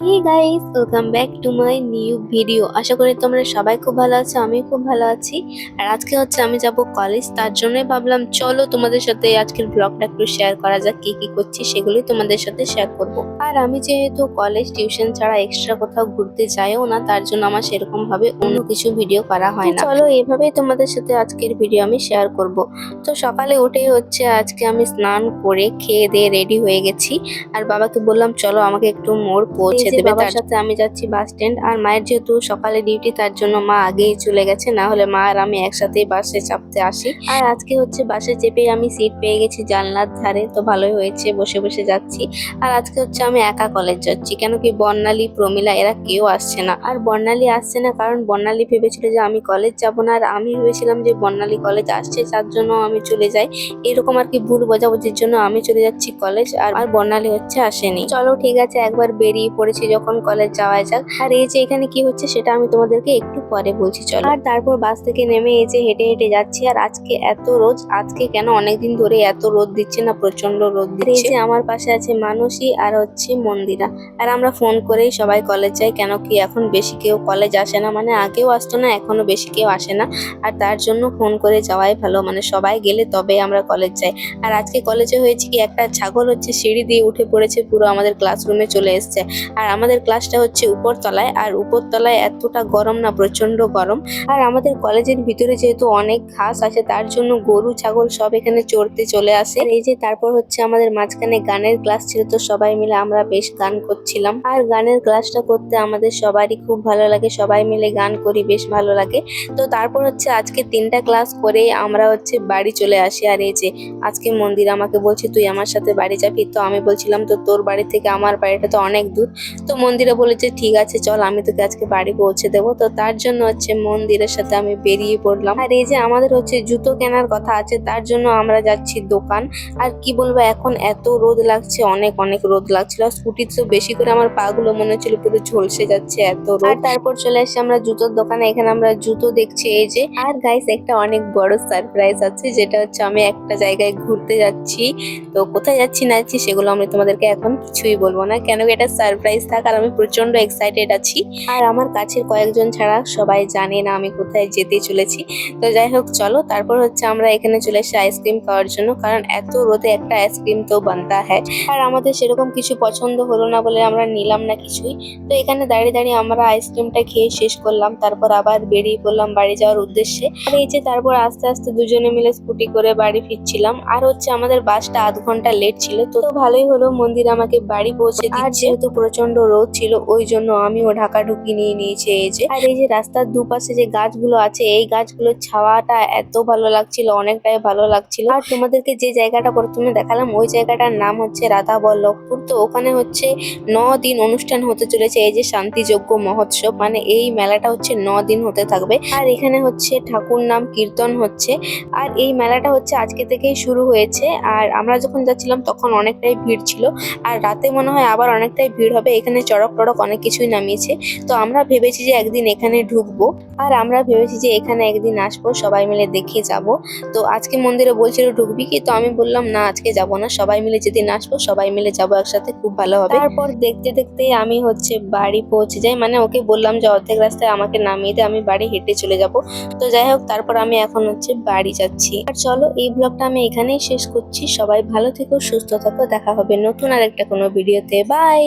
Hey guys, welcome back to my new video. আশা করি তোমরা সবাই খুব ভালো আছো, আমি খুব ভালো আছি। আর আজকে হচ্ছে আমি যাব কলেজ, তার জন্যই ভাবলাম চলো তোমাদের সাথে আজকের ব্লগটা একটু শেয়ার করা যাক। কি কি করছি সেগুলোই তোমাদের সাথে শেয়ার করব। আর আমি যেহেতু কলেজ টিউশন ছাড়া এক্সট্রা কোথাও ঘুরতে যাইও না, তার জন্য আমার সেরকম ভাবে অন্য কিছু ভিডিও করা হয় না। চলো এভাবেই তোমাদের সাথে আজকের ভিডিও আমি শেয়ার করব। তো সকালে উঠেই হচ্ছে আজকে আমি স্নান করে খেয়ে দিয়ে রেডি হয়ে গেছি। আর বাবাকে বললাম চলো আমাকে একটু মোড় পৌঁছে দেবে। বাবার সাথে আমি যাচ্ছি বাস স্ট্যান্ড। আর মায়ের যেহেতু সকালে ডিউটি, তার জন্য মা আগেই চলে গেছে, না হলে মা আর আমি একসাথেই বাসে চাপতে আসি। আর আজকে হচ্ছে বাসে চেপে আমি সিট পেয়ে গেছি জানলার ধারে, তো ভালোই হয়েছে, বসে বসে যাচ্ছি। আর আজকে হচ্ছে আমি একা কলেজ যাচ্ছি, কেন কি বর্ণালী প্রমিলা এরা কেউ আসছে না। আর বর্ণালী আসছে না কারণ বর্ণালী ভেবেছিল যে আমি কলেজ যাবো না, আর আমি ভেবেছিলাম যে বর্ণালী কলেজ আসছে, তার জন্য আমি চলে যাই। এরকম আর কি ভুল বোঝাবুঝির জন্য আমি চলে যাচ্ছি কলেজ, আর বর্ণালী হচ্ছে আসেনি। চলো ঠিক আছে, একবার বেরিয়ে পড়েছি যখন কলেজ যাওয়া যাক। আর এই যে এখানে কি হচ্ছে সেটা আমি তোমাদেরকে একটু পরে বলছি, চলো। আর তারপর বাস থেকে নেমে এই যে হেঁটে হেঁটে যাচ্ছি। আর আজকে এত রোদ, আজকে কেন অনেকদিন ধরে এত রোদ দিচ্ছে না, প্রচন্ড রোদ দিচ্ছে। এই যে আমার পাশে আছে মানসী আর হচ্ছে মন্দিরা। আর আমরা ফোন করেই সবাই কলেজ যাই, কেন কি এখন বেশি কেউ কলেজ আসে না, মানে আগেও আসতো না, এখনো বেশি কেউ আসে না। আর তার জন্য ফোন করে যাওয়াই ভালো, মানে সবাই গেলে তবে আমরা কলেজ যাই। আর আজকে কলেজে হয়েছে কি, একটা ছাগল হচ্ছে সিঁড়ি দিয়ে উঠে পড়েছে, পুরো আমাদের ক্লাসরুমে চলে এসছে। আর আমাদের ক্লাসটা হচ্ছে উপরতলায়, আর উপরতলায় এতটা গরম না, প্রচন্ড গরম। আর আমাদের কলেজের ভিতরে যেহেতু অনেক ঘাস আছে, তার জন্য গরু ছাগল সব এখানে চড়তে চলে আসে। আর এই যে তারপর হচ্ছে আমাদের মাঝখানে গানের ক্লাস ছিল, তো সবাই মিলে আমরা বেশ গান করছিলাম। আর গানের ক্লাসটা করতে আমাদের সবারই খুব ভালো লাগে, সবাই মিলে গান করি, বেশ ভালো লাগে। তো তারপর হচ্ছে আজকে 3টা ক্লাস করে আমরা হচ্ছে বাড়ি চলে আসি। আর এই যে আজকে মন্দির আমাকে বলছে তুই আমার সাথে বাড়ি যাবি, তো আমি বলছিলাম তো তোর বাড়ি থেকে আমার বাড়িটা তো অনেক দূর। তো মন্দিরে বলেছে ঠিক আছে চল, আমি তোকে আজকে বাড়ি পৌঁছে দেবো। তো তার জন্য হচ্ছে মন্দিরের সাথে আমি বেরিয়ে পড়লাম। আর এই যে আমাদের হচ্ছে জুতো কেনার কথা আছে, তার জন্য আমরা যাচ্ছি দোকান। আর কি বলবো, এখন এত রোদ লাগছে, অনেক অনেক রোদ লাগছিল। স্কুটিতে তো বেশি করে আমার পা গুলো মনে হচ্ছিল পুরো ঝলসে যাচ্ছে, এত রোদ। আর তারপর চলে আসছি আমরা জুতোর দোকানে, এখানে আমরা জুতো দেখছি এই যে। আর গাইস একটা অনেক বড় সারপ্রাইজ আছে, যেটা হচ্ছে আমি একটা জায়গায় ঘুরতে যাচ্ছি। তো কোথায় যাচ্ছি না যাচ্ছি সেগুলো আমি তোমাদেরকে এখন কিছুই বলবো না, কেন কি এটা সারপ্রাইজ থাক। আর আমি প্রচন্ড এক্সাইটেড আছি, আর আমার কাছের কয়েকজন ছাড়া সবাই জানে না আমি কোথায় যেতে চলেছি। তো যাই হোক চলো, তারপর হচ্ছে আমরা এখানে চলে এসেছি আইসক্রিম খাওয়ার জন্য, কারণ এত রোদে একটা আইসক্রিম তো বানতা হয়। আর আমাদের সেরকম কিছু পছন্দ হলো না বলে আমরা নিলাম না কিছুই। তো এখানে দাঁড়িয়ে দাঁড়িয়ে আমরা আইসক্রিমটা খেয়ে শেষ করলাম, তারপর আবার বেরিয়ে পড়লাম বাড়ি যাওয়ার উদ্দেশ্যে। আর এই যে তারপর আস্তে আস্তে দুজনে মিলে স্কুটি করে বাড়ি ফিরছিলাম। আর হচ্ছে আমাদের বাসটা আধ ঘন্টা লেট ছিল, তো ভালোই হলো, মন্দির আমাকে বাড়ি পৌঁছে দিচ্ছে। আর যেহেতু প্রচন্ড রোদ ছিল, ওই জন্য আমিও ঢাকা ঢুকি নিয়ে নিয়েছি এই যে। আর এই যে রাস্তার দুপাশে যে গাছগুলো আছে, এই গাছগুলোর ছাওয়াটা এত ভালো লাগছিল, অনেকটাই ভালো লাগছিল। আর তোমাদেরকে যে জায়গাটা প্রথমে দেখালাম, ওই জায়গাটার নাম হচ্ছে রাধা বল্লভপুর। তো ওখানে হচ্ছে 9 দিন অনুষ্ঠান হতে চলেছে, এই যে শান্তিযজ্ঞ মহোৎসব, মানে এই মেলাটা হচ্ছে 9 দিন হতে থাকবে। আর এখানে হচ্ছে ঠাকুর নাম কীর্তন হচ্ছে। আর এই মেলাটা হচ্ছে আজকে থেকেই শুরু হয়েছে। আর আমরা যখন যাচ্ছিলাম তখন অনেকটাই ভিড় ছিল, আর রাতে মনে হয় আবার অনেকটাই ভিড় হবে। এখানে চড়ক টড়ক অনেক কিছুই নামিয়েছে, তো আমরা ভেবেছি যে একদিন এখানে ঢুকবো। আর আমরা ভেবেছি যে এখানে একদিন আসবো, সবাই মিলে দেখে যাব। তো আজকে মন্দিরে বলছিল ঢুকবি কি, তো আমি বললাম না আজকে যাব না, সবাই মিলে যেদিন আসবো সবাই মিলে যাবো একসাথে, খুব ভালো হবে। তারপর দেখতে দেখতে আমি হচ্ছে বাড়ি পৌঁছে যাই, মানে ওকে বললাম যে অর্ধেক রাস্তায় আমাকে নামিয়ে দে, আমি বাড়ি হেঁটে চলে যাব। তো যাই হোক, তারপর আমি এখন হচ্ছে বাড়ি যাচ্ছি। আর চলো এই ব্লগটা আমি এখানেই শেষ করছি। সবাই ভালো থেকো, সুস্থ থাকো, দেখা হবে নতুন আর একটা কোনো ভিডিওতে। বাই।